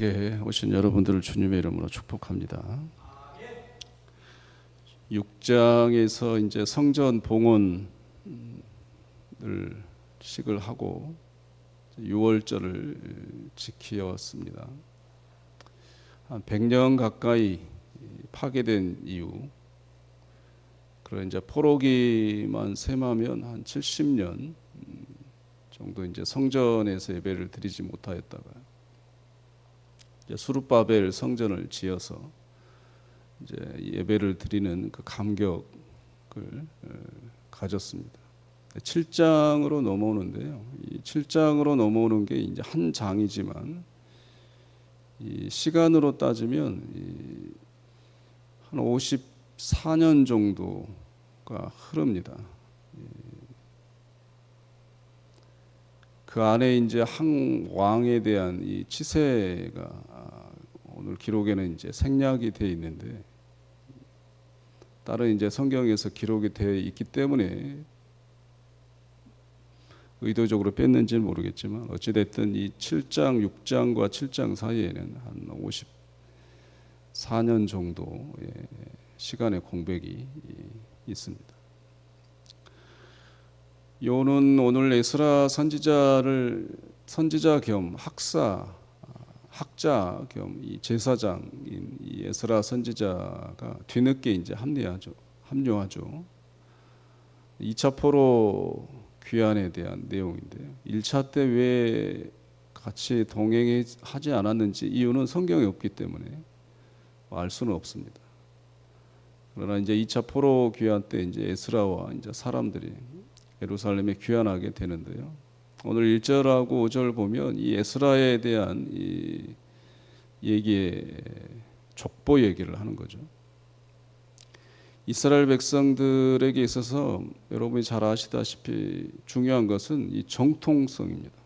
함께 오신 여러분들을 주님의 이름으로 축복합니다. 6장에서 이제 성전 봉헌을 식을 하고 유월절을 지키었습니다. 한 100년 가까이 파괴된 이후, 그리고 이제 포로기만 셈하면 한 70년 정도 이제 성전에서 예배를 드리지 못하였다가 이제 수룹바벨 성전을 지어서 이제 예배를 드리는 그 감격을 가졌습니다. 7장으로 넘어오는데요. 이 7장으로 넘어오는 게 이제 한 장이지만 이 시간으로 따지면 한 54년 정도가 흐릅니다. 그 안에 이제 한 왕에 대한 이 치세가 오늘 기록에는 이제 생략이 되어 있는데, 다른 이제 성경에서 기록이 되어 있기 때문에 의도적으로 뺐는지는 모르겠지만 어찌됐든 이 7장, 6장과 7장 사이에는 한 54년 정도의 시간의 공백이 있습니다. 요는 오늘 에스라 선지자 겸 학자 겸 이 제사장인 이 에스라 선지자가 뒤늦게 이제 합류하죠. 2차 포로 귀환에 대한 내용인데요. 1차 때 왜 같이 동행하지 않았는지 이유는 성경에 없기 때문에 알 수는 없습니다. 그러나 이제 2차 포로 귀환 때 이제 에스라와 이제 사람들이 예루살렘에 귀환하게 되는데요. 오늘 1절하고 5절 보면 이 에스라에 대한 이 얘기의 족보 얘기를 하는 거죠. 이스라엘 백성들에게 있어서 여러분이 잘 아시다시피 중요한 것은 이 정통성입니다.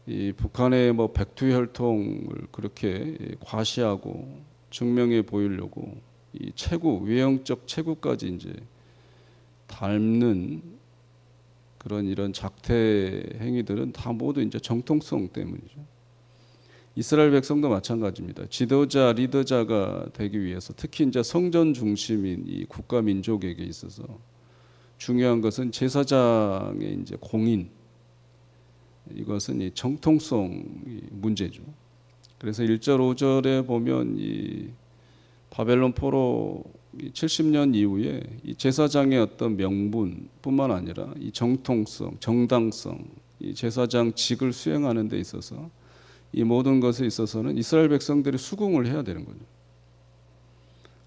이 북한의 뭐 백투혈통을 그렇게 과시하고 증명해 보이려고 이 외형적 체구까지 이제 닮는 그런 이런 작태 행위들은 다 모두 이제 정통성 때문이죠. 이스라엘 백성도 마찬가지입니다. 지도자, 리더자가 되기 위해서 특히 이제 성전 중심인 이 국가 민족에게 있어서 중요한 것은 제사장의 이제 공인, 이것은 이 정통성 문제죠. 그래서 1절, 5절에 보면 이 바벨론 포로 70년 이후에 이 제사장의 어떤 명분뿐만 아니라 이 정통성, 정당성, 이 제사장직을 수행하는 데 있어서 이 모든 것에 있어서는 이스라엘 백성들이 수긍을 해야 되는 거죠.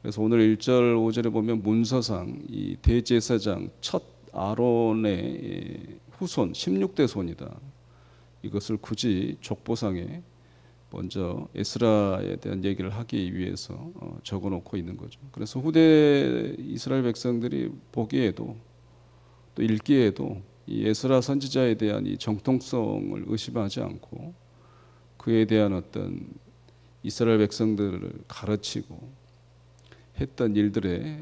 그래서 오늘 1절, 5절에 보면 문서상 이 대제사장 첫 아론의 후손 16대 손이다. 이것을 굳이 족보상에 먼저 에스라에 대한 얘기를 하기 위해서 적어놓고 있는 거죠. 그래서 후대 이스라엘 백성들이 보기에도 또 읽기에도 이 에스라 선지자에 대한 이 정통성을 의심하지 않고 그에 대한 어떤 이스라엘 백성들을 가르치고 했던 일들에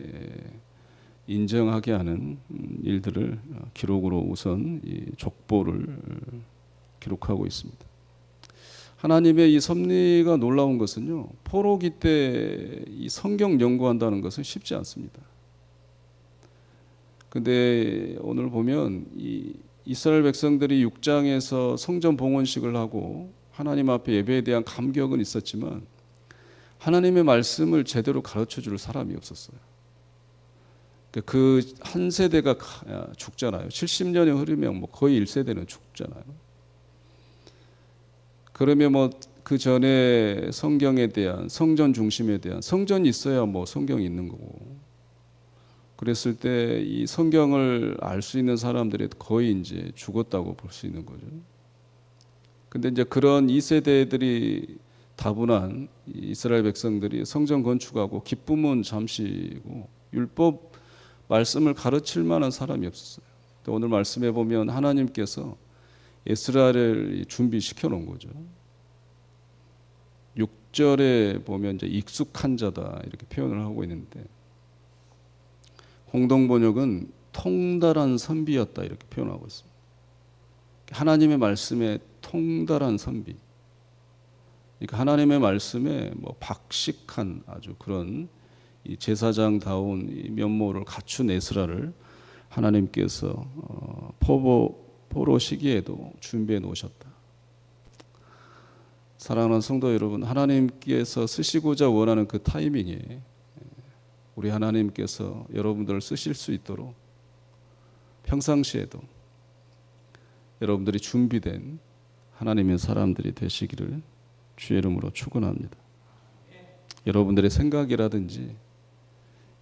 인정하게 하는 일들을 기록으로 우선 이 족보를 기록하고 있습니다. 하나님의 이 섭리가 놀라운 것은요, 포로기 때 이 성경 연구한다는 것은 쉽지 않습니다. 근데 오늘 보면 이 이스라엘 백성들이 6장에서 성전 봉헌식을 하고 하나님 앞에 예배에 대한 감격은 있었지만 하나님의 말씀을 제대로 가르쳐 줄 사람이 없었어요. 그 한 세대가 죽잖아요. 70년이 흐르면 뭐 거의 1세대는 죽잖아요. 그러면 뭐 그 전에 성경에 대한 성전 중심에 대한 성전이 있어야 뭐 성경이 있는 거고, 그랬을 때 이 성경을 알 수 있는 사람들이 거의 이제 죽었다고 볼 수 있는 거죠. 근데 이제 그런 2세대들이 다분한 이스라엘 백성들이 성전 건축하고 기쁨은 잠시고 율법 말씀을 가르칠 만한 사람이 없었어요. 또 오늘 말씀해 보면 하나님께서 에스라를 준비시켜 놓은 거죠. 6절에 보면 이제 익숙한 자다 이렇게 표현을 하고 있는데, 공동번역은 통달한 선비였다 이렇게 표현하고 있습니다. 하나님의 말씀에 통달한 선비. 그러니까 하나님의 말씀에 뭐 박식한 아주 그런 이 제사장다운 이 면모를 갖춘 에스라를 하나님께서 포로 시기에도 준비해 놓으셨다. 사랑하는 성도 여러분, 하나님께서 쓰시고자 원하는 그 타이밍에 우리 하나님께서 여러분들을 쓰실 수 있도록 평상시에도 여러분들이 준비된 하나님의 사람들이 되시기를 주의 이름으로 축원합니다. 여러분들의 생각이라든지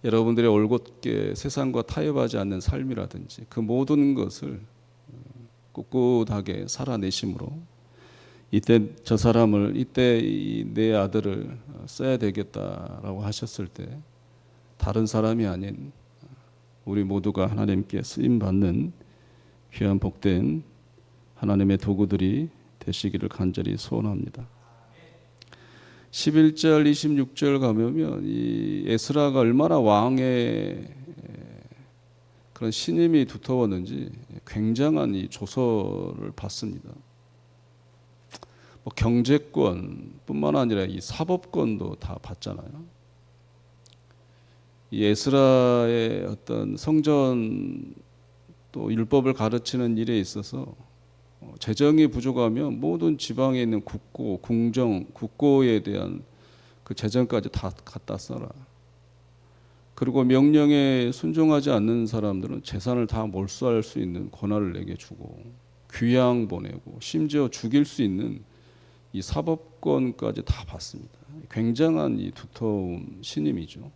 여러분들의 올곧게 세상과 타협하지 않는 삶이라든지 그 모든 것을 꿋꿋하게 살아내심으로 이때 저 사람을 이때 내 아들을 써야 되겠다라고 하셨을 때 다른 사람이 아닌 우리 모두가 하나님께 쓰임 받는 귀한 복된 하나님의 도구들이 되시기를 간절히 소원합니다. 11절 26절 가면 이 에스라가 얼마나 왕의 그런 신임이 두터웠는지 굉장한 이 조서를 받습니다. 뭐 경제권뿐만 아니라 이 사법권도 다 받잖아요. 이 에스라의 어떤 성전 또 율법을 가르치는 일에 있어서 재정이 부족하면 모든 지방에 있는 국고, 궁정, 국고에 대한 그 재정까지 다 갖다 써라. 그리고 명령에 순종하지 않는 사람들은 재산을 다 몰수할 수 있는 권한을 내게 주고 귀양 보내고 심지어 죽일 수 있는 이 사법권까지 다 받습니다. 굉장한 이 두터운 신임이죠.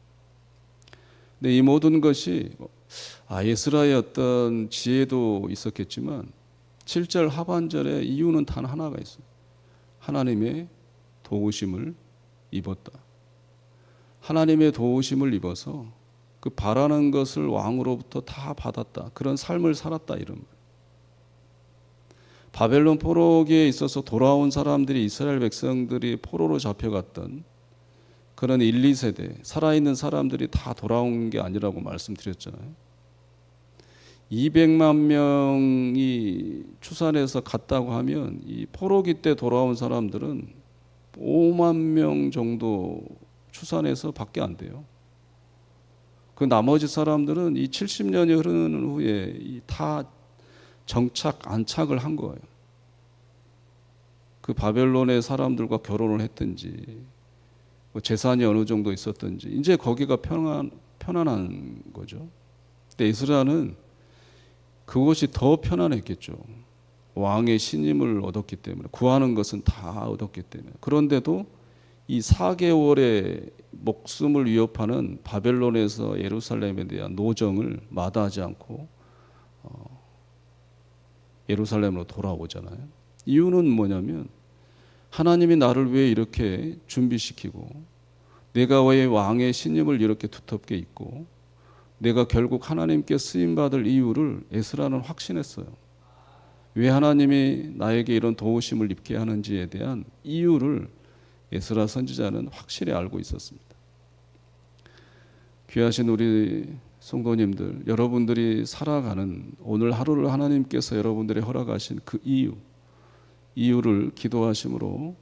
근데 이 모든 것이 에스라의 어떤 지혜도 있었겠지만 7절 하반절에 이유는 단 하나가 있어요. 하나님의 도우심을 입었다. 하나님의 도우심을 입어서 그 바라는 것을 왕으로부터 다 받았다. 그런 삶을 살았다 이런 거예요. 바벨론 포로기에 있어서 돌아온 사람들이 이스라엘 백성들이 포로로 잡혀갔던 그런 1, 2세대 살아있는 사람들이 다 돌아온 게 아니라고 말씀드렸잖아요. 200만 명이 추산해서 갔다고 하면 이 포로기 때 돌아온 사람들은 5만 명 정도 추산해서 밖에 안 돼요. 그 나머지 사람들은 이 70년이 흐르는 후에 다 안착을 한 거예요. 그 바벨론의 사람들과 결혼을 했든지 뭐 재산이 어느 정도 있었든지 이제 거기가 편안한 거죠. 근데 에스라는 그것이 더 편안했겠죠. 왕의 신임을 얻었기 때문에 구하는 것은 다 얻었기 때문에. 그런데도 이 4개월의 목숨을 위협하는 바벨론에서 예루살렘에 대한 노정을 마다하지 않고 예루살렘으로 돌아오잖아요. 이유는 뭐냐면 하나님이 나를 왜 이렇게 준비시키고 내가 왜 왕의 신임을 이렇게 두텁게 입고 내가 결국 하나님께 쓰임받을 이유를 에스라는 확신했어요. 왜 하나님이 나에게 이런 도우심을 입게 하는지에 대한 이유를 에스라 선지자는 확실히 알고 있었습니다. 귀하신 우리 성도님들, 여러분들이 살아가는 오늘 하루를 하나님께서 여러분들이 허락하신 그 이유를 기도하심으로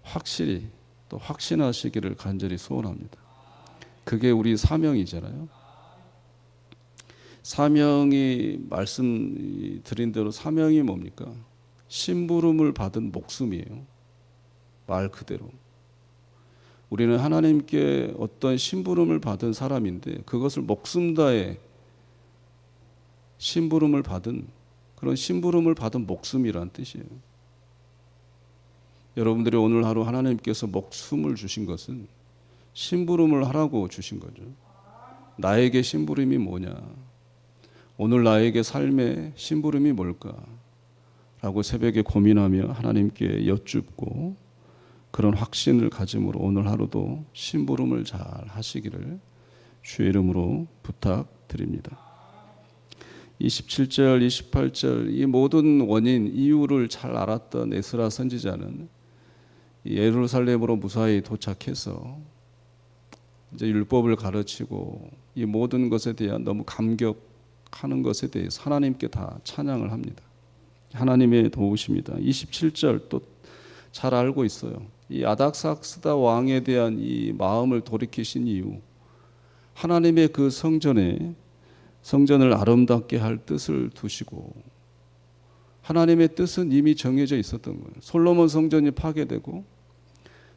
확실히 또 확신하시기를 간절히 소원합니다. 그게 우리 사명이잖아요. 사명이 말씀드린 대로 사명이 뭡니까? 심부름을 받은 목숨이에요. 말 그대로. 우리는 하나님께 어떤 심부름을 받은 사람인데 그것을 목숨 다해 심부름을 받은 그런 심부름을 받은 목숨이란 뜻이에요. 여러분들이 오늘 하루 하나님께서 목숨을 주신 것은 심부름을 하라고 주신 거죠. 나에게 심부름이 뭐냐? 오늘 나에게 삶의 심부름이 뭘까? 라고 새벽에 고민하며 하나님께 여쭙고 그런 확신을 가짐으로 오늘 하루도 심부름을 잘 하시기를 주의 이름으로 부탁드립니다. 27절, 28절 이 모든 원인, 이유를 잘 알았던 에스라 선지자는 예루살렘으로 무사히 도착해서 이제 율법을 가르치고 이 모든 것에 대한 너무 감격하는 것에 대해서 하나님께 다 찬양을 합니다. 하나님의 도우십니다. 27절 또 잘 알고 있어요. 이 아닥사스다 왕에 대한 이 마음을 돌이키신 이유, 하나님의 그 성전을 아름답게 할 뜻을 두시고, 하나님의 뜻은 이미 정해져 있었던 거예요. 솔로몬 성전이 파괴되고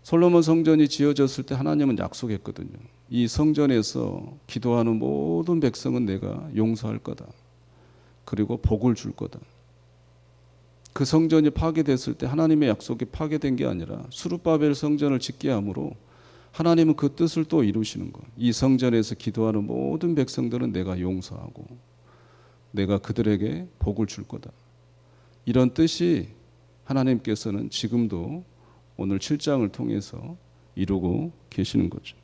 솔로몬 성전이 지어졌을 때 하나님은 약속했거든요. 이 성전에서 기도하는 모든 백성은 내가 용서할 거다. 그리고 복을 줄 거다. 그 성전이 파괴됐을 때 하나님의 약속이 파괴된 게 아니라 수르바벨 성전을 짓게 함으로 하나님은 그 뜻을 또 이루시는 거예요. 이 성전에서 기도하는 모든 백성들은 내가 용서하고 내가 그들에게 복을 줄 거다. 이런 뜻이 하나님께서는 지금도 오늘 7장을 통해서 이루고 계시는 거죠.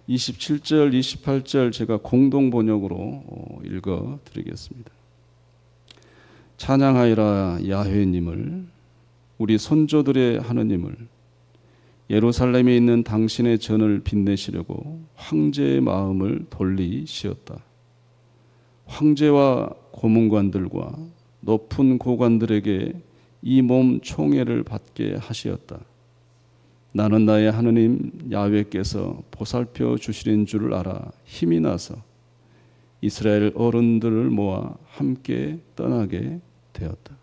27절, 28절 제가 공동 번역으로 읽어 드리겠습니다. 찬양하리라 야훼님을, 우리 선조들의 하느님을. 예루살렘에 있는 당신의 전을 빛내시려고 황제의 마음을 돌리시었다. 황제와 고문관들과 높은 고관들에게 이 몸 총애를 받게 하시었다. 나는 나의 하느님 야훼께서 보살펴 주시는 줄을 알아 힘이 나서 이스라엘 어른들을 모아 함께 떠나게 되었다.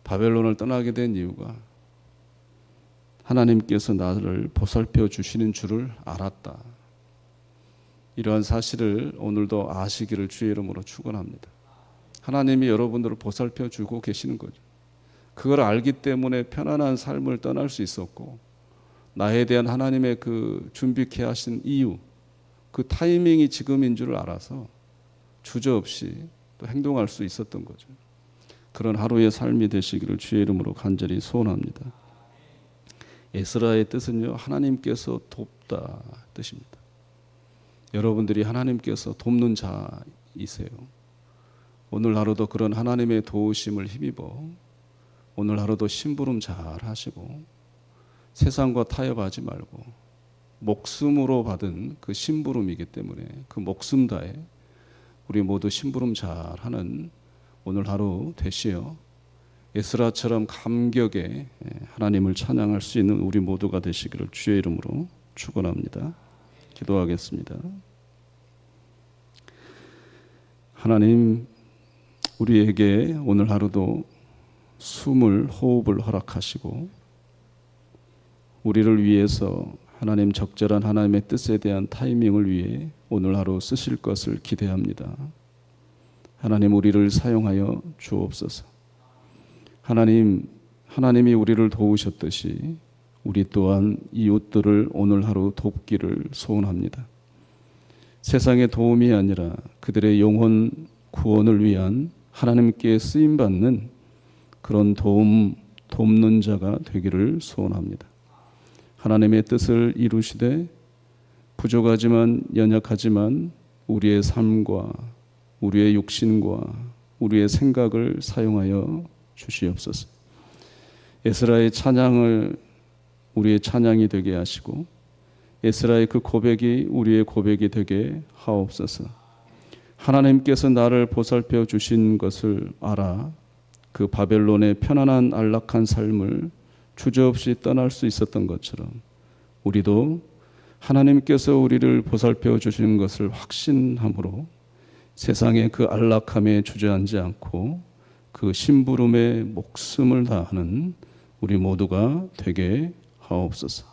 바벨론을 떠나게 된 이유가 하나님께서 나를 보살펴 주시는 줄을 알았다. 이러한 사실을 오늘도 아시기를 주의 이름으로 축원합니다. 하나님이 여러분들을 보살펴 주고 계시는 거죠. 그걸 알기 때문에 편안한 삶을 떠날 수 있었고, 나에 대한 하나님의 그 준비케 하신 이유, 그 타이밍이 지금인 줄 알아서 주저없이 또 행동할 수 있었던 거죠. 그런 하루의 삶이 되시기를 주의 이름으로 간절히 소원합니다. 에스라의 뜻은요, 하나님께서 돕다 뜻입니다. 여러분들이 하나님께서 돕는 자이세요. 오늘 하루도 그런 하나님의 도우심을 힘입어 오늘 하루도 심부름 잘 하시고 세상과 타협하지 말고 목숨으로 받은 그 심부름이기 때문에 그 목숨 다해 우리 모두 심부름 잘 하는 오늘 하루 되시어 에스라처럼 감격에 하나님을 찬양할 수 있는 우리 모두가 되시기를 주의 이름으로 축원합니다. 기도하겠습니다. 하나님, 우리에게 오늘 하루도 숨을 호흡을 허락하시고 우리를 위해서 하나님 적절한 하나님의 뜻에 대한 타이밍을 위해 오늘 하루 쓰실 것을 기대합니다. 하나님, 우리를 사용하여 주옵소서. 하나님이 우리를 도우셨듯이 우리 또한 이웃들을 오늘 하루 돕기를 소원합니다. 세상의 도움이 아니라 그들의 영혼 구원을 위한 하나님께 쓰임받는 그런 돕는 자가 되기를 소원합니다. 하나님의 뜻을 이루시되 부족하지만 연약하지만 우리의 삶과 우리의 육신과 우리의 생각을 사용하여 주시옵소서. 에스라의 찬양을 우리의 찬양이 되게 하시고 에스라의 그 고백이 우리의 고백이 되게 하옵소서. 하나님께서 나를 보살펴 주신 것을 알아 그 바벨론의 편안한 안락한 삶을 주저없이 떠날 수 있었던 것처럼 우리도 하나님께서 우리를 보살펴 주시는 것을 확신함으로 세상의 그 안락함에 주저앉지 않고 그 심부름에 목숨을 다하는 우리 모두가 되게 하옵소서.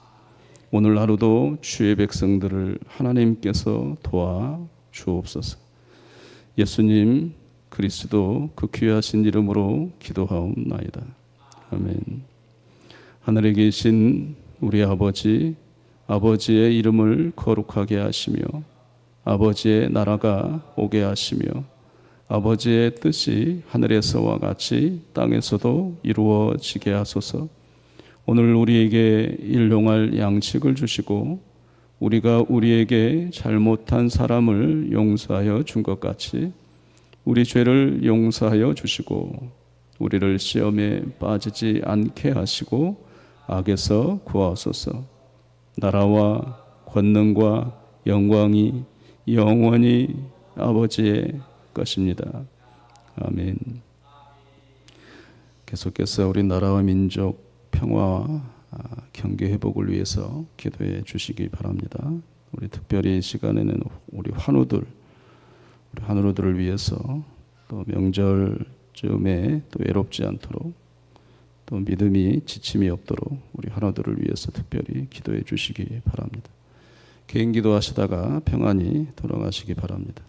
오늘 하루도 주의 백성들을 하나님께서 도와 주옵소서. 예수님 그리스도 그 귀하신 이름으로 기도하옵나이다. 아멘. 하늘에 계신 우리 아버지, 아버지의 이름을 거룩하게 하시며 아버지의 나라가 오게 하시며 아버지의 뜻이 하늘에서와 같이 땅에서도 이루어지게 하소서. 오늘 우리에게 일용할 양식을 주시고 우리가 우리에게 잘못한 사람을 용서하여 준 것 같이 우리 죄를 용서하여 주시고 우리를 시험에 빠지지 않게 하시고 악에서 구하소서. 나라와 권능과 영광이 영원히 아버지의 것입니다. 아멘. 계속해서 우리 나라와 민족 평화와 경계 회복을 위해서 기도해 주시기 바랍니다. 우리 특별히 이 시간에는 우리 환우들을 위해서 또 명절 즈음에 또 외롭지 않도록 또 믿음이 지침이 없도록 우리 환우들을 위해서 특별히 기도해 주시기 바랍니다. 개인 기도하시다가 평안히 돌아가시기 바랍니다.